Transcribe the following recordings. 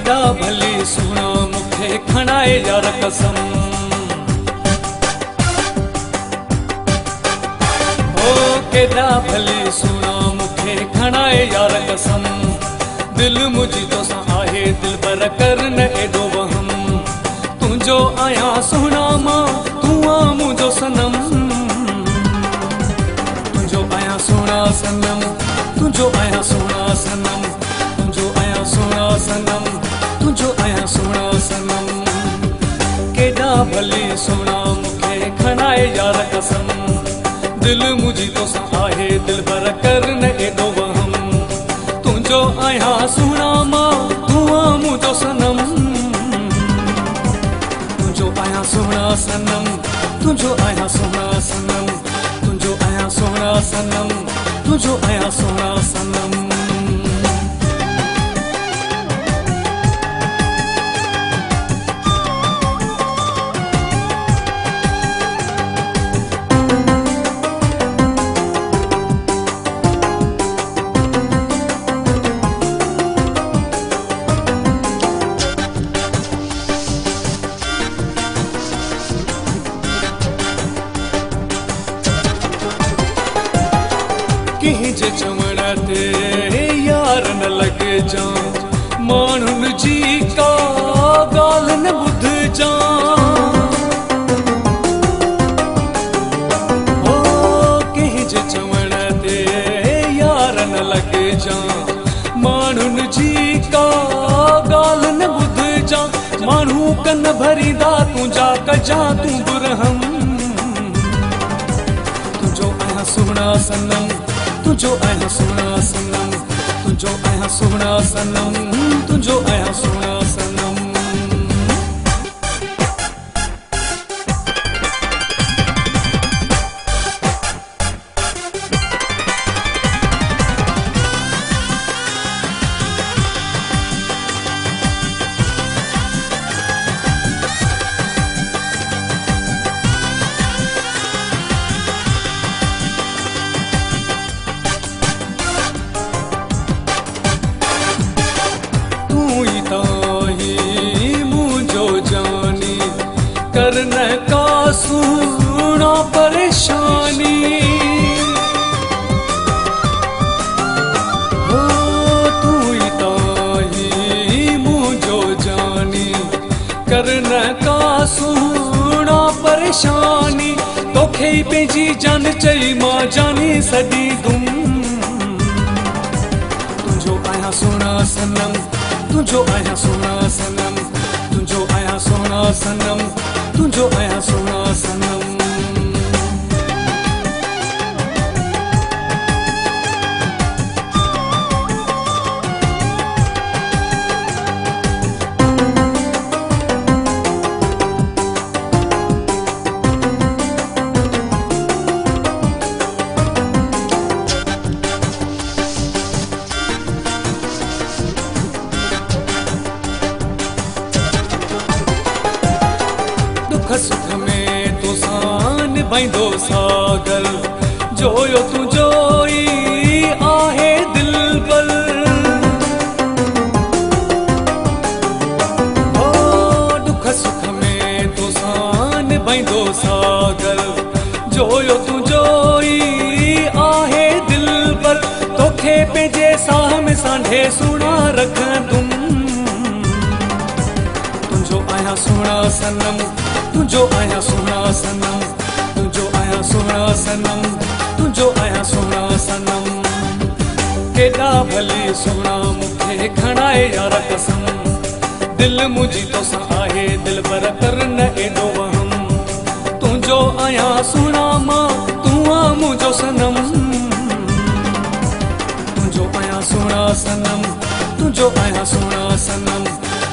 केॾा भली सुहिणा मूंखे खणाए यार कसम ओ केॾा भली सुहिणा मूंखे खणाए यार कसम दिल मुंहिंजी तोसां आहे दिलबर कर न एॾो वहम तुंहिंजो आहियां सुहिणा मां तूं आ मुंहिंजो सनम तुंहिंजो आहियां सुहिणा सनम तुंहिंजो आहियां सुहिणा सनम तुंहिंजो आहियां सुहिणा सनम तुंहिंजो आहियां सुहिणा सनम केॾा भली सुहिणा मूंखे खणाए यार कसम दिल मुंहिंजी तोसां आहे दिलबर कर न एॾो वहम तुंहिंजो आहियां सुहिणा मां तूं आ मुंहिंजो सनम तुंहिंजो आहियां सुहिणा सनम तुंहिंजो आहियां सुहिणा सनम तुंहिंजो आहियां सुहिणा सनम तुंहिंजो आहियां सुहिणा सनम कंहिं जे चवण ते यार न लॻजां माण्हुनि जी का ॻाल्हि न ॿुधजां ओ कंहिं जे चवण ते यार न लॻजां माण्हुनि जी का ॻाल्हि न ॿुधजां माण्हू कन भरींदा तुंहिंजा कजां तूं बुरहम तुंहिंजो आहियां सुहिणा सनम तुंहिंजो आहियां सुहिणा सनम तुंहिंजो आहियां सुहिणा सनम तुंहिंजो आहियां सुहिणा सनम करन का सुना परेशानी हो तू ही ताही मुझो जानी करन का सुना परेशानी तोखे ही पंहिंजी जान चई मां जानी सदी दुम तुंहिंजो आहियां सुहिणा सनम तुंहिंजो आहियां सुहिणा सनम तुंहिंजो आहियां सुहिणा सनम तुंहिंजो आहियां सुहिणा सनम सुख में तोसां निभाईंदो सागर जोयो तुंहिंजो ई आहे दिलबर ओ दुख सुख में तोसां निभाईंदो सागर जोयो तुंहिंजो ई आहे दिलबर तोखे पंहिंजे साह में सांढे सुहिणा रखंदुमि तुंहिंजो आहियां सुहिणा सनम तुंहिंजो आहियां सुहिणा सनम तुंहिंजो आहियां सुहिणा सनम तुंहिंजो आहियां सुहिणा सनम केॾा भली सुहिणा मूंखे खणाए यार कसम दिल मुंहिंजी तोसां आहे दिलबर कर न एॾो वहम तुंहिंजो आहियां सुहिणा मां तूं आ मुंहिंजो सनम तुंहिंजो आहियां सुहिणा सनम तुंहिंजो आहियां सुहिणा सनम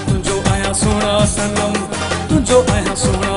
तुंहिंजो आहियां सुहिणा सनम तुंहिंजो आहियां सुहिणा